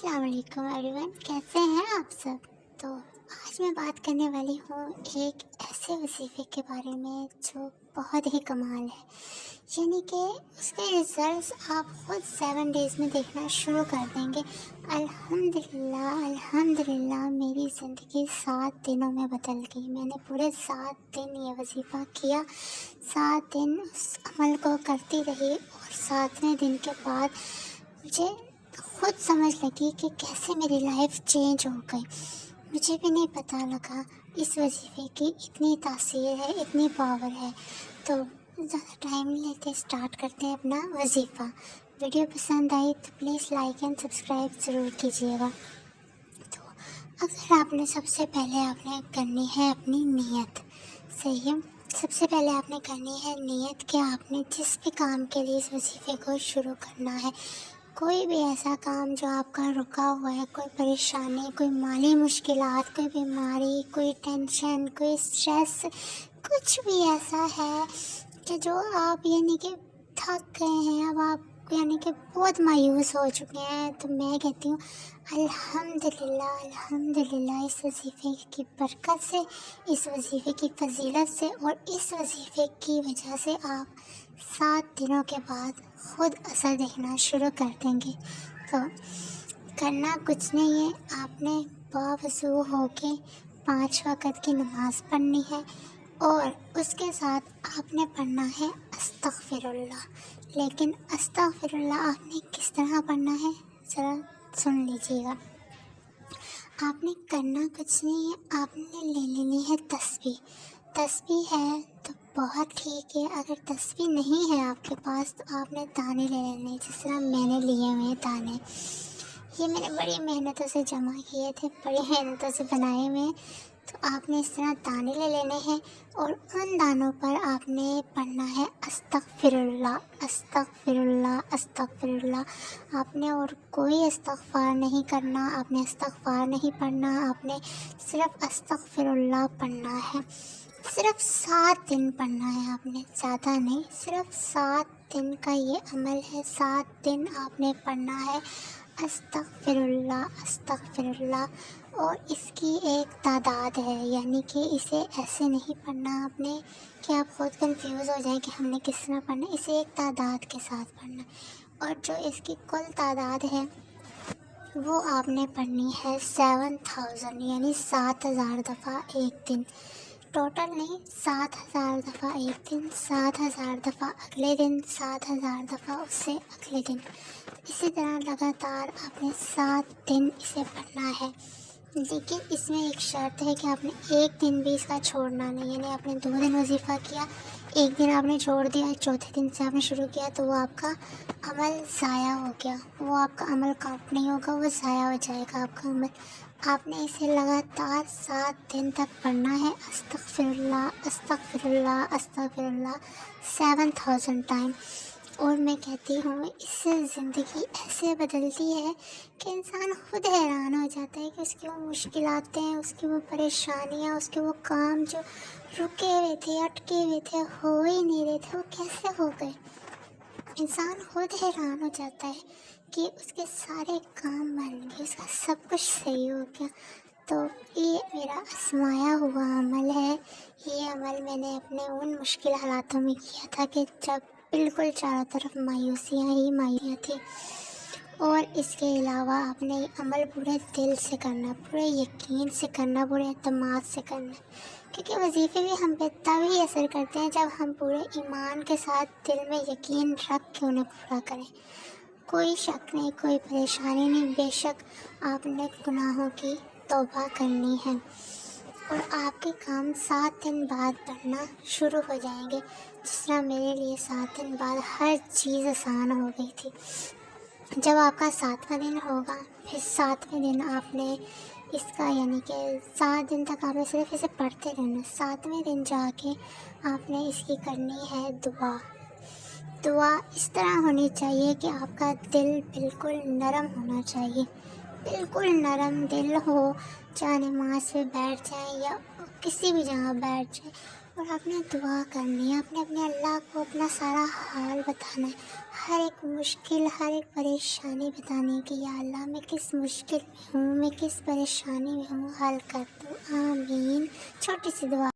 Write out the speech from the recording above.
السلام علیکم every one, کیسے ہیں آپ سب؟ تو آج میں بات کرنے والی ہوں ایک ایسے وظیفے کے بارے میں جو بہت ہی کمال ہے، یعنی کہ اس کے ریزلٹس آپ خود 7 ڈیز میں دیکھنا شروع کر دیں گے۔ الحمدللہ میری زندگی 7 دنوں میں بدل گئی۔ میں نے پورے 7 دن یہ وظیفہ کیا، 7 دن اس عمل کو کرتی رہی، اور 7ویں دن کے بعد مجھے خود سمجھ لگی کہ کیسے میری لائف چینج ہو گئی۔ مجھے بھی نہیں پتہ لگا اس وظیفے کی اتنی تاثیر ہے، اتنی پاور ہے۔ تو زیادہ ٹائم نہیں لیتے، اسٹارٹ کرتے ہیں اپنا وظیفہ۔ ویڈیو پسند آئی تو پلیز لائک اینڈ سبسکرائب ضرور کیجیے گا۔ تو اگر آپ نے سب سے پہلے کرنی ہے اپنی نیت، صحیح ہے؟ سب سے پہلے آپ نے کرنی ہے نیت کہ آپ نے جس بھی کام کے لیے اس وظیفے کو شروع کرنا ہے، کوئی بھی ایسا کام جو آپ کا رکا ہوا ہے، کوئی پریشانی، کوئی مالی مشکلات، کوئی بیماری، کوئی ٹینشن، کوئی اسٹریس، کچھ بھی ایسا ہے کہ جو آپ یعنی کہ تھک گئے ہیں، اب آپ یعنی کہ بہت مایوس ہو چکے ہیں، تو میں کہتی ہوں الحمدللہ اس وظیفے کی برکت سے، اس وظیفے کی فضیلت سے، اور اس وظیفے کی وجہ سے آپ 7 دنوں کے بعد خود اثر دیکھنا شروع کر دیں گے۔ تو کرنا کچھ نہیں ہے، آپ نے باوضو ہو کے 5 وقت کی نماز پڑھنی ہے، اور اس کے ساتھ آپ نے پڑھنا ہے استغفر اللہ۔ لیکن استغفر اللہ آپ نے کس طرح پڑھنا ہے ذرا سن لیجیے گا۔ آپ نے کرنا کچھ نہیں ہے، آپ نے لے لینی ہے تسبیح۔ تسبیح ہے تو بہت ٹھیک ہے، اگر تسبیح نہیں ہے آپ کے پاس تو آپ نے دانے لے لینے، جس طرح میں نے لیے ہوئے ہیں دانے۔ یہ میں نے بڑی محنتوں سے جمع کیے تھے، بڑی محنتوں سے بنائے ہوئے ہیں۔ تو آپ نے اس طرح دانے لے لینے ہیں، اور ان دانوں پر آپ نے پڑھنا ہے استغفر اللہ، استغفر اللہ، استغفر اللہ۔ آپ نے اور کوئی استغفار نہیں کرنا، آپ نے استغفار نہیں پڑھنا، آپ نے صرف استغفر اللہ پڑھنا ہے۔ صرف 7 دن پڑھنا ہے آپ نے، زیادہ نہیں، صرف 7 دن کا یہ عمل ہے۔ 7 دن آپ نے پڑھنا ہے استغفر اللہ، استغفر اللہ، اور اس کی ایک تعداد ہے، یعنی کہ اسے ایسے نہیں پڑھنا آپ نے کہ آپ خود کنفیوز ہو جائیں کہ ہم نے کس طرح پڑھنا ہے، اسے ایک تعداد کے ساتھ پڑھنا ہے، اور جو اس کی کل تعداد ہے وہ آپ نے پڑھنی ہے 7000، یعنی 7000 دفعہ ایک دن، ٹوٹل نہیں، 7000 دفعہ ایک دن، 7000 دفعہ اگلے دن، 7000 دفعہ اس سے اگلے دن، اسی طرح لگاتار آپ نے 7 دن اسے پڑھنا ہے۔ لیکن اس میں ایک شرط ہے کہ آپ نے ایک دن بھی اس کا چھوڑنا نہیں، یعنی آپ نے 2 دن وظیفہ کیا، ایک دن آپ نے چھوڑ دیا، چوتھے دن سے آپ نے شروع کیا، تو وہ آپ کا عمل ضائع ہو گیا، وہ آپ کا عمل کاؤنٹ نہیں ہوگا، وہ ضائع ہو جائے گا آپ کا عمل۔ آپ نے اسے لگاتار 7 دن تک پڑھنا ہے، استغفر اللہ، استغفر اللہ، استغفر اللہ 7000 ٹائم۔ اور میں کہتی ہوں اس سے زندگی ایسے بدلتی ہے کہ انسان خود حیران ہو جاتا ہے کہ اس کی وہ مشکلاتیں، اس کی وہ پریشانیاں، اس کے وہ کام جو رکے ہوئے تھے، اٹکے ہوئے تھے، ہو ہی نہیں رہے تھے، وہ کیسے ہو گئے۔ انسان خود حیران ہو جاتا ہے کہ اس کے سارے کام بن گئے، اس کا سب کچھ صحیح ہو گیا۔ تو یہ میرا آزمایا ہوا عمل ہے، یہ عمل میں نے اپنے ان مشکل حالاتوں میں کیا تھا کہ جب بالکل چاروں طرف مایوسیاں ہی مایوسیاں تھیں۔ اور اس کے علاوہ آپ نے یہ عمل پورے دل سے کرنا، پورے یقین سے کرنا، پورے اعتماد سے کرنا، کیونکہ وظیفے بھی ہم پہ تب ہی اثر کرتے ہیں جب ہم پورے ایمان کے ساتھ دل میں یقین رکھ کے انہیں پورا کریں۔ کوئی شک نہیں، کوئی پریشانی نہیں، بے شک آپ نے گناہوں کی توبہ کرنی ہے، اور آپ کے کام 7 دن بعد بڑھنا شروع ہو جائیں گے، جس طرح میرے لیے 7 دن بعد ہر چیز آسان ہو گئی تھی۔ جب آپ کا 7واں دن ہوگا، پھر 7ویں دن آپ نے اس کا یعنی کہ 7 دن تک آپ نے صرف اسے پڑھتے رہنا، 7ویں دن جا کے آپ نے اس کی کرنی ہے دعا۔ دعا اس طرح ہونی چاہیے کہ آپ کا دل بالکل نرم ہونا چاہیے، بالکل نرم دل ہو، چاہے نماز پہ بیٹھ جائیں یا کسی بھی جگہ بیٹھ جائیں، اور آپ نے دعا کرنی ہے، آپ نے اپنے اللہ کو اپنا سارا حال بتانا ہے، ہر ایک مشکل، ہر ایک پریشانی بتانی ہے کہ یا اللہ میں کس مشکل میں ہوں، میں کس پریشانی میں ہوں، حل کر دو، آمین۔ چھوٹی سی دعا